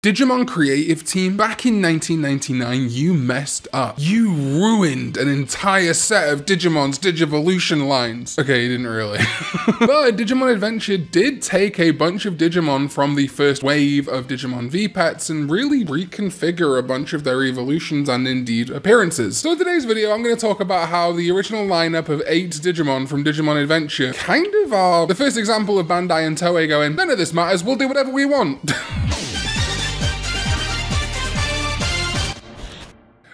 Digimon creative team, back in 1999, you messed up. You ruined an entire set of Digimon's Digivolution lines. Okay, you didn't really. But Digimon Adventure did take a bunch of Digimon from the first wave of Digimon vpets and really reconfigure a bunch of their evolutions and indeed appearances. So in today's video, I'm going to talk about how the original lineup of 8 Digimon from Digimon Adventure kind of are the first example of Bandai and Toei going, none of this matters, we'll do whatever we want.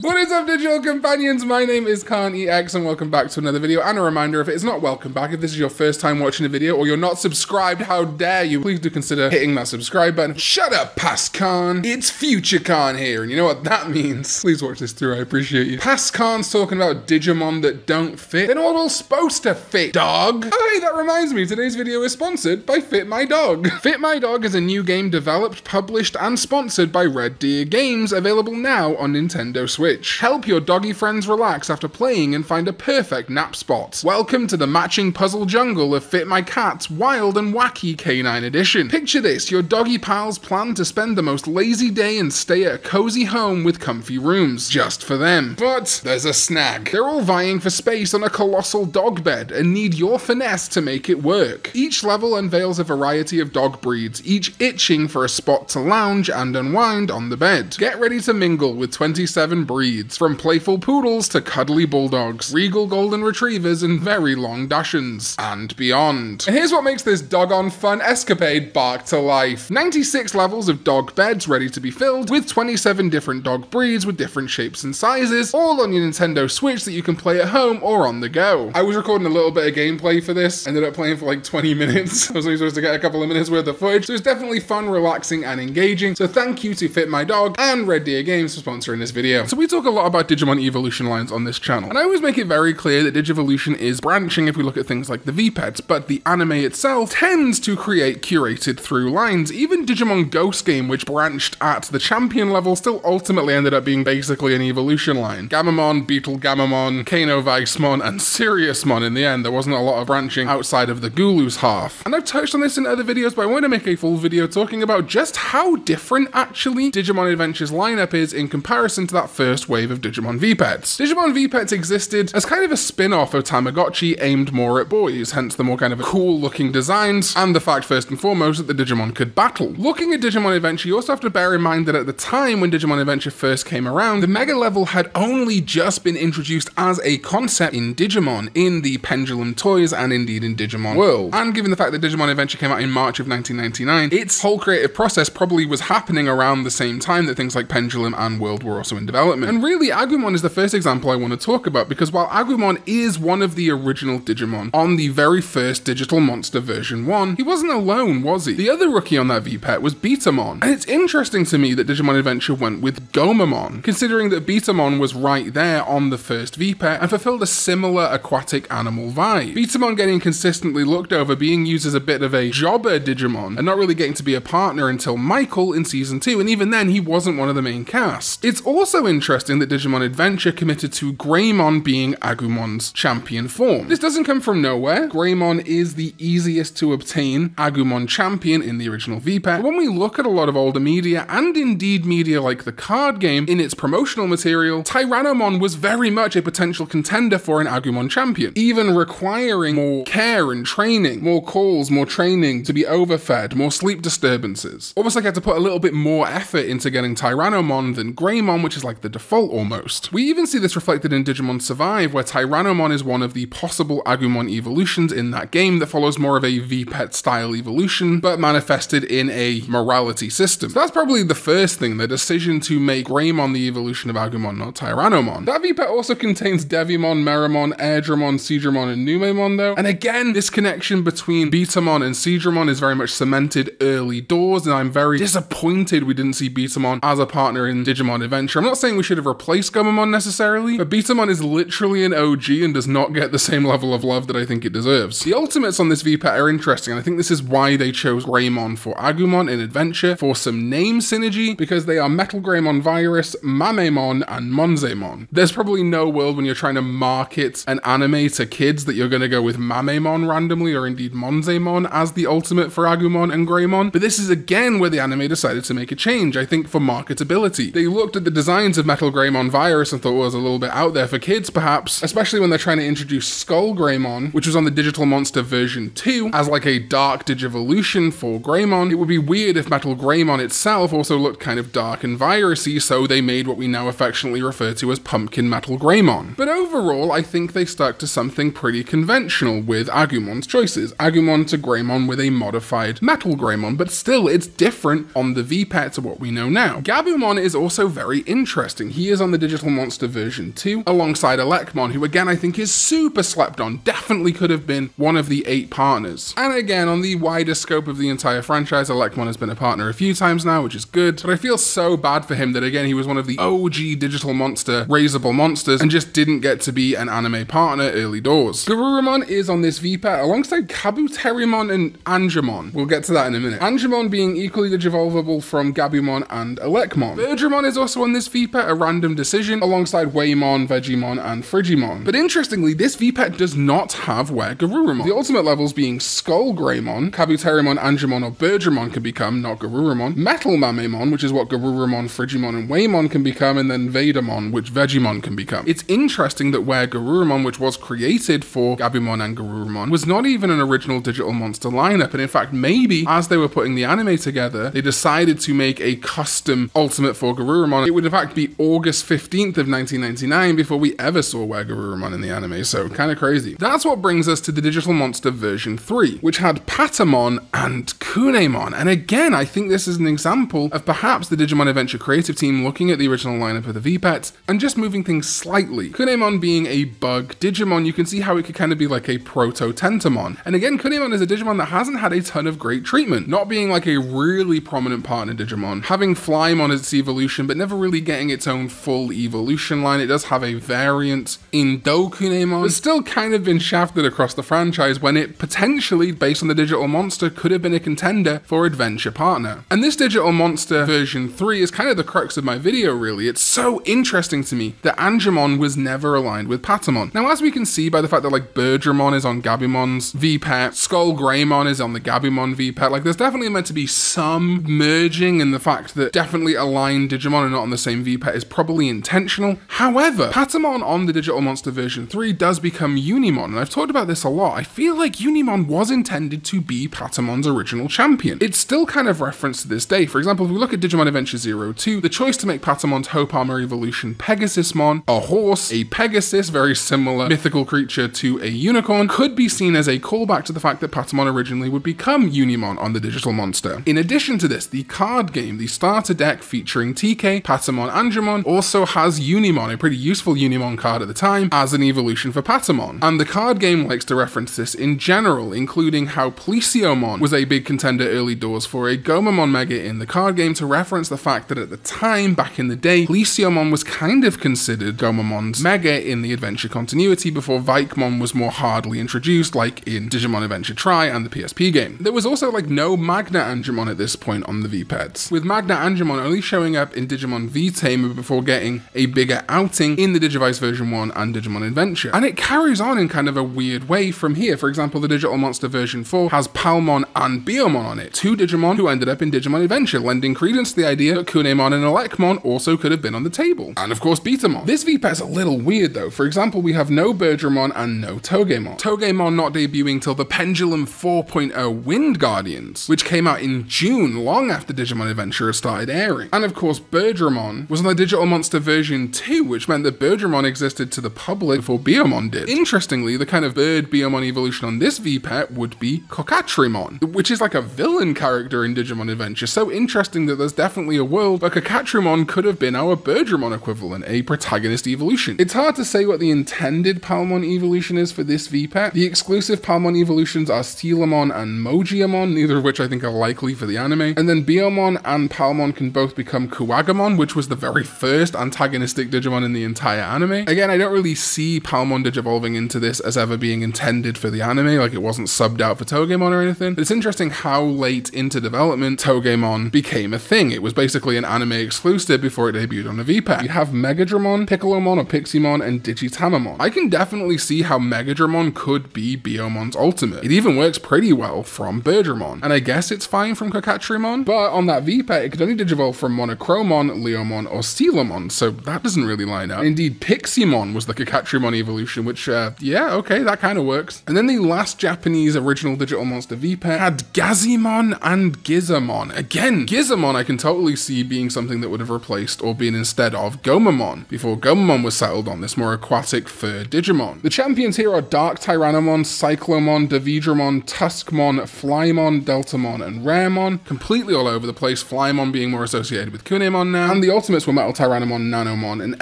What is up, digital companions? My name is Karn EX and welcome back to another video. And a reminder, if it is not welcome back, if this is your first time watching a video or you're not subscribed, how dare you, please do consider hitting that subscribe button. Shut up, past Karn. It's future Karn here, and you know what that means. Please watch this through, I appreciate you. Past Karn's talking about Digimon that don't fit. They're not all supposed to fit, dog. Oh, hey, that reminds me, today's video is sponsored by Fit My Dog. Fit My Dog is a new game developed, published, and sponsored by Red Deer Games, available now on Nintendo Switch. Help your doggy friends relax after playing and find a perfect nap spot. Welcome to the matching puzzle jungle of Fit My Cat's Wild and Wacky Canine Edition. Picture this, your doggy pals plan to spend the most lazy day and stay at a cozy home with comfy rooms, just for them. But there's a snag. They're all vying for space on a colossal dog bed and need your finesse to make it work. Each level unveils a variety of dog breeds, each itching for a spot to lounge and unwind on the bed. Get ready to mingle with 27 breeds, from playful poodles to cuddly bulldogs, regal golden retrievers and very long Dachshunds, and beyond. And here's what makes this doggone fun escapade bark to life. 96 levels of dog beds ready to be filled, with 27 different dog breeds with different shapes and sizes, all on your Nintendo Switch that you can play at home or on the go. I was recording a little bit of gameplay for this, ended up playing for like 20 minutes. I was only supposed to get a couple of minutes worth of footage, so it's definitely fun, relaxing, and engaging. So thank you to Fit My Dog and Red Deer Games for sponsoring this video. So we talk a lot about Digimon evolution lines on this channel, and I always make it very clear that Digivolution is branching if we look at things like the vpets, but the anime itself tends to create curated through lines. Even Digimon Ghost Game, which branched at the champion level, still ultimately ended up being basically an evolution line. Gamamon, Beetle Gamamon, Kano Vicemon, and Siriusmon in the end. There wasn't a lot of branching outside of the Gulu's half. And I've touched on this in other videos, but I want to make a full video talking about just how different actually Digimon Adventure's lineup is in comparison to that first wave of Digimon vpets. Digimon vpets existed as kind of a spin-off of Tamagotchi aimed more at boys, hence the more kind of cool looking designs and the fact first and foremost that the Digimon could battle. Looking at Digimon Adventure, you also have to bear in mind that at the time when Digimon Adventure first came around, the Mega level had only just been introduced as a concept in Digimon, in the Pendulum toys and indeed in Digimon World. And given the fact that Digimon Adventure came out in March of 1999, its whole creative process probably was happening around the same time that things like Pendulum and World were also in development. And really, Agumon is the first example I want to talk about, because while Agumon is one of the original Digimon on the very first Digital Monster version 1, he wasn't alone, was he? The other rookie on that vpet was Betamon. And it's interesting to me that Digimon Adventure went with Gomamon, considering that Betamon was right there on the first vpet and fulfilled a similar aquatic animal vibe. Betamon getting consistently looked over, being used as a bit of a jobber Digimon, and not really getting to be a partner until Michael in Season 2, and even then he wasn't one of the main cast. It's also interesting that Digimon Adventure committed to Greymon being Agumon's champion form. This doesn't come from nowhere. Greymon is the easiest to obtain Agumon champion in the original vpet. But when we look at a lot of older media, and indeed media like the card game, in its promotional material, Tyrannomon was very much a potential contender for an Agumon champion, even requiring more care and training, more calls, more training, to be overfed, more sleep disturbances. Almost like I had to put a little bit more effort into getting Tyrannomon than Greymon, which is like the default almost. We even see this reflected in Digimon Survive, where Tyrannomon is one of the possible Agumon evolutions in that game that follows more of a vpet style evolution, but manifested in a morality system. So that's probably the first thing, the decision to make Greymon the evolution of Agumon, not Tyrannomon. That vpet also contains Devimon, Meramon, Airdramon, Seadramon, and Numemon though, and again, this connection between Betamon and Seadramon is very much cemented early doors, and I'm very disappointed we didn't see Betamon as a partner in Digimon Adventure. I'm not saying we should have replaced Agumon necessarily, but Betamon is literally an OG and does not get the same level of love that I think it deserves. The ultimates on this vpet are interesting, and I think this is why they chose Greymon for Agumon in Adventure for some name synergy, because they are Metal Greymon Virus, Mamemon, and Monzemon. There's probably no world when you're trying to market an anime to kids that you're going to go with Mamemon randomly, or indeed Monzemon as the ultimate for Agumon and Greymon, but this is again where the anime decided to make a change, I think for marketability. They looked at the designs of Metal Greymon Virus and thought it was a little bit out there for kids perhaps, especially when they're trying to introduce Skull Greymon, which was on the Digital Monster version 2, as like a dark Digivolution for Greymon. It would be weird if Metal Greymon itself also looked kind of dark and virusy, so they made what we now affectionately refer to as Pumpkin Metal Greymon. But overall, I think they stuck to something pretty conventional with Agumon's choices. Agumon to Greymon with a modified Metal Greymon, but still it's different on the vpet to what we know now. Gabumon is also very interesting. He is on the Digital Monster version 2, alongside Elecmon, who again I think is super slept on, definitely could have been one of the 8 partners. And again, on the wider scope of the entire franchise, Elecmon has been a partner a few times now, which is good, but I feel so bad for him that again, he was one of the OG Digital Monster raisable monsters and just didn't get to be an anime partner early doors. Garurumon is on this vpet alongside Kabuterimon and Angemon. We'll get to that in a minute. Angemon being equally digivolvable from Gabumon and Elecmon. Birdramon is also on this vpet, a random decision, alongside Waymon, Vegemon, and Frigimon. But interestingly, this vpet does not have Were Garurumon. The ultimate levels being Skull Greymon, Kabuterimon, Angemon, or Birdramon can become, not Garurumon, Metal Mamemon, which is what Garurumon, Frigimon, and Waymon can become, and then Vedamon, which Vegemon can become. It's interesting that Were Garurumon, which was created for Gabumon and Garurumon, was not even an original Digital Monster lineup, and in fact, maybe as they were putting the anime together, they decided to make a custom ultimate for Garurumon. It would in fact be August 15th of 1999 before we ever saw Were Garurumon in the anime, so kind of crazy. That's what brings us to the Digital Monster version 3, which had Patamon and Kunemon, and again, I think this is an example of perhaps the Digimon Adventure creative team looking at the original lineup of the vpet and just moving things slightly. Kunemon being a bug Digimon, you can see how it could kind of be like a proto-Tentamon, and again, Kunemon is a Digimon that hasn't had a ton of great treatment, not being like a really prominent partner Digimon, having Flymon as its evolution, but never really getting its own full evolution line. It does have a variant in Dokunemon, but still kind of been shafted across the franchise when it potentially, based on the Digital Monster, could have been a contender for Adventure partner. And this Digital Monster version 3 is kind of the crux of my video, really. It's so interesting to me that Angemon was never aligned with Patamon. Now, as we can see by the fact that like Birdramon is on Gabumon's vpet, Skull Greymon is on the Gabumon vpet, like there's definitely meant to be some merging, and the fact that definitely aligned Digimon are not on the same vpet is probably intentional. However, Patamon on the Digital Monster version 3 does become Unimon, and I've talked about this a lot. I feel like Unimon was intended to be Patamon's original champion. It's still kind of referenced to this day. For example, if we look at Digimon Adventure 02, the choice to make Patamon's Hope Armor evolution Pegasusmon, a horse, a Pegasus, very similar mythical creature to a unicorn, could be seen as a callback to the fact that Patamon originally would become Unimon on the Digital Monster. In addition to this, the card game, the starter deck featuring TK, Patamon, Angemon, also has Unimon, a pretty useful Unimon card at the time, as an evolution for Patamon. And the card game likes to reference this in general, including how Plesiomon was a big contender early doors for a Gomamon Mega in the card game, to reference the fact that at the time, back in the day, Plesiomon was kind of considered Gomamon's Mega in the Adventure continuity before Vikemon was more hardly introduced, like in Digimon Adventure Tri and the PSP game. There was also like no Magna Angemon at this point on the vpets, with Magna Angemon only showing up in Digimon V-Tamer before getting a bigger outing in the Digivice version 1 and Digimon Adventure. And it carries on in kind of a weird way from here. For example, the Digital Monster version 4 has Palmon and Biomon on it, 2 Digimon who ended up in Digimon Adventure, lending credence to the idea that Kunemon and Elecmon also could have been on the table. And of course Betamon. This vpet's a little weird though. For example, we have no Birdramon and no Togemon. Togemon not debuting till the Pendulum 4.0 Wind Guardians, which came out in June, long after Digimon Adventure started airing. And of course Birdramon was on the Digital Monster version 2, which meant that Birdramon existed to the public before Biomon did. Interestingly, the kind of bird Biomon evolution on this vpet would be Kokatrimon, which is like a villain character in Digimon Adventure. So interesting that there's definitely a world where Kokatrimon could have been our Birdramon equivalent, a protagonist evolution. It's hard to say what the intended Palmon evolution is for this vpet. The exclusive Palmon evolutions are Steelamon and Mogiamon, neither of which I think are likely for the anime. And then Biomon and Palmon can both become Kuwagamon, which was the very first antagonistic Digimon in the entire anime. Again, I don't really see Palmon digivolving into this as ever being intended for the anime, like it wasn't subbed out for Togemon or anything. But it's interesting how late into development Togemon became a thing. It was basically an anime exclusive before it debuted on a vpet. You have Megadramon, Piccolomon or Piximon, and Digitamamon. I can definitely see how Megadramon could be Biomon's ultimate. It even works pretty well from Birdramon, and I guess it's fine from Kokatrimon, but on that vpet it could only digivolve from Monochromon, Leomon, or Steelomon, so that doesn't really line up. And indeed, Piximon was the Kokatrimon evolution, which, yeah, okay, that kind of works. And then the last Japanese original digital monster vpet had Gazimon and Gizamon. Again, Gizamon I can totally see being something that would have replaced or been instead of Gomamon, before Gomamon was settled on, this more aquatic fur Digimon. The champions here are Dark Tyrannomon, Cyclomon, Davidramon, Tuskmon, Flymon, Deltamon, and Raremon, completely all over the place, Flymon being more associated with Kunemon now, and the ultimates were Metal Tyrannomon, Nanomon, and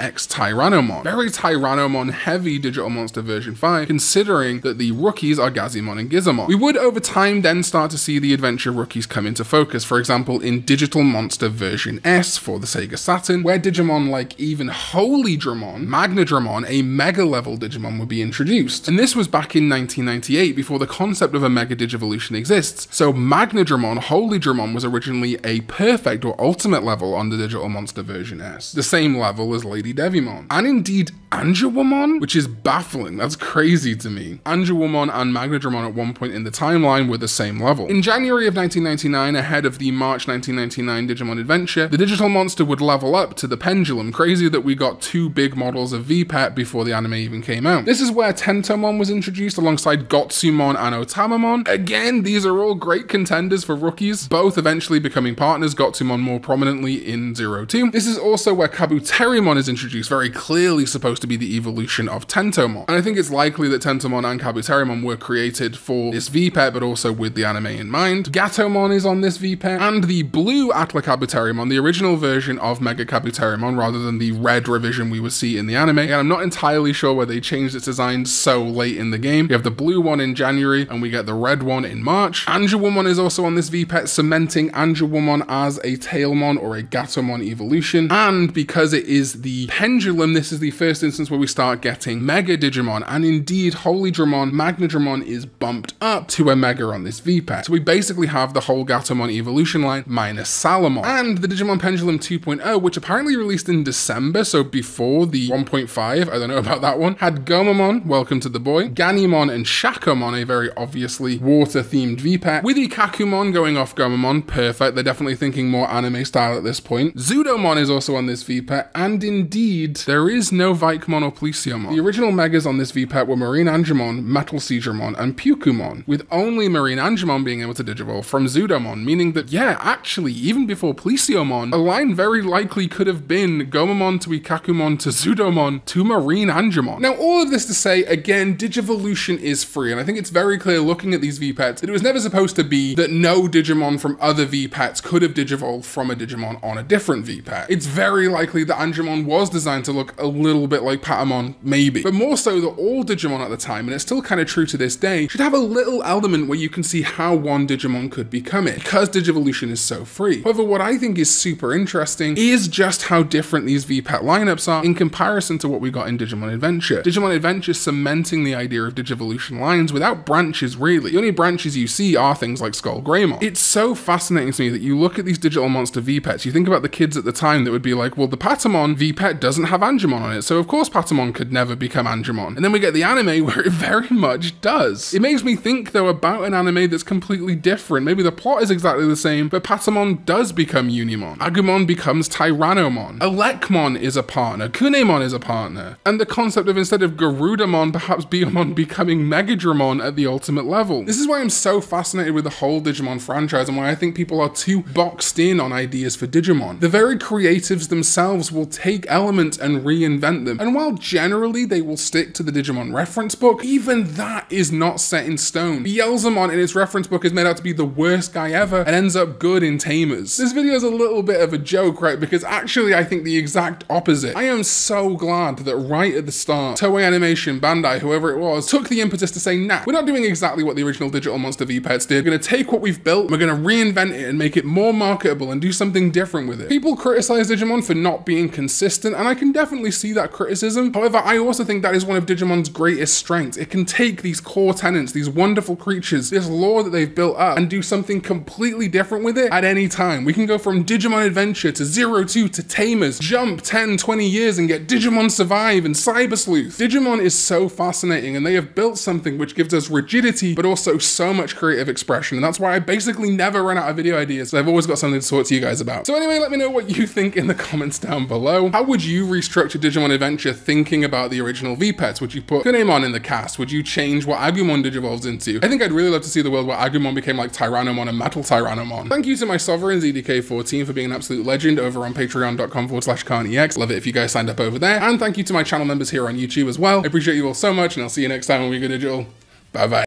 X-Tyrannomon. Very Tyrannomon heavy digital monster version 5, considering that the rookies are Gazimon and Gizamon. We would over time then start to see the adventure rookies come into focus, for example in Digital Monster version S for the Sega Saturn, where Digimon like even Holy Dramon, Magnadramon, a mega level Digimon, would be introduced. And this was back in 1998, before the concept of a Mega Digivolution exists. So Magnadramon, Holy Dramon was originally a perfect or ultimate level on the Digital Monster version S, the same level as Lady Devimon. And indeed Anjouamon, which is baffling, that's crazy to me. Anjouamon and Magnadramon at one point in the timeline were the same level. In January of 1999, ahead of the March 1999 Digimon Adventure, the digital monster would level up to the Pendulum. Crazy that we got two big models of vpet before the anime even came out. This is where Tentomon was introduced alongside Gotsumon and Otamamon. Again, these are all great contenders for rookies, both eventually becoming partners, Gotsumon more prominently in 02. This is also where Kabuterimon is introduced, very clearly supposed to be the evolution of Tentomon. And I think it's likely that Tentomon and Kabuterimon were created for this vpet, but also with the anime in mind. Gatomon is on this vpet, and the blue Atla Kabuterimon, the original version of Mega Kabuterimon, rather than the red revision we would see in the anime. And I'm not entirely sure why they changed its design so late in the game. We have the blue one in January, and we get the red one in March. Anjouamon is also on this vpet, cementing Anjouamon as a Tailmon or a Gatomon evolution. And because it is the Pendulum, this is the first instance where we start getting Mega Digimon, and indeed Holy Dramon, Magnadramon is bumped up to a Mega on this vpet. So we basically have the whole Gatomon evolution line minus Salamon. And the Digimon Pendulum 2.0, which apparently released in December, so before the 1.5, I don't know about that one, had Gomamon, welcome to the boy, Ganimon and Shakomon, a very obviously water-themed vpet, with Ikakumon going off Gomamon, perfect, they're definitely thinking more anime style at this point. Zudomon is also on this vpet, and indeed, there is no Vikemon or Plesiomon. The original Megas on this vpet were Marine Angemon, Metal Seedramon, and Pukumon, with only Marine Angemon being able to digivolve from Zudomon, meaning that, yeah, actually, even before Plesiomon, a line very likely could have been Gomamon to Ikakumon to Zudomon to Marine Angemon. Now, all of this to say, again, Digivolution is free, and I think it's very clear looking at these vpets that it was never supposed to be that no Digimon from other vpets could have digivolved from a Digimon on a different vpet. It's very likely that Angemon was designed to look a little bit like Patamon, maybe, but more so that all Digimon at the time, and it's still kind of true to this day, should have a little element where you can see how one Digimon could become it, because Digivolution is so free. However, what I think is super interesting is just how different these vpet lineups are in comparison to what we got in Digimon Adventure. Digimon Adventure cementing the idea of Digivolution lines without branches really. The only branches you see are things like Skull Greymon. It's so fascinating to me that you look at these digital monster vpets, you think about the kids at the time that would be like, well, the Patamon vpet doesn't have Angemon on it, so of course Patamon could never become Angemon. And then we get the anime where it very much does. It makes me think though about an anime that's completely different. Maybe the plot is exactly the same, but Patamon does become Unimon. Agumon becomes Tyrannomon. Elecmon is a partner. Kunemon is a partner. And the concept of instead of Garudamon, perhaps Biyomon becoming Megadramon at the ultimate level. This is why I'm so fascinated with the whole Digimon franchise and why I think people are too boxed in on ideas for Digimon. The very creatives themselves will take elements and reinvent them. And while generally they will stick to the Digimon reference book, even that is not set in stone. Beelzemon in its reference book is made out to be the worst guy ever and ends up good in Tamers. This video is a little bit of a joke, right? Because actually I think the exact opposite. I am so glad that right at the start, Toei Animation, Bandai, whoever it was, took the impetus to say, nah, we're not doing exactly what the original Digital Monster vpets did. We're gonna take what we've built, we're gonna reinvent it and make it more marketable and do something different with it. People criticize Digimon for not being consistent, and I can definitely see that criticism. However, I also think that is one of Digimon's greatest strengths. It can take these core tenets, these wonderful creatures, this lore that they've built up, and do something completely different with it at any time. We can go from Digimon Adventure to 02 to Tamers, jump 10, 20 years and get Digimon Survive and Cyber Sleuth. Digimon is so fascinating, and they have built something which gives us rigidity, but also so much creative expression, and that's why I basically never run out of video ideas, so I've always got something to talk to you guys about. So anyway, let me know what you think in the comments down below. How would you restructure Digimon Adventure thinking about the original vpets? Would you put Kunemon in the cast? Would you change what Agumon digivolves into? I think I'd really love to see the world where Agumon became like Tyrannomon and Metal Tyrannomon. Thank you to my sovereign ZDK14 for being an absolute legend over on patreon.com/Karn EX. Love it if you guys signed up over there. And thank you to my channel members here on YouTube as well. I appreciate you all so much, and I'll see you next time when we go digital. Bye bye.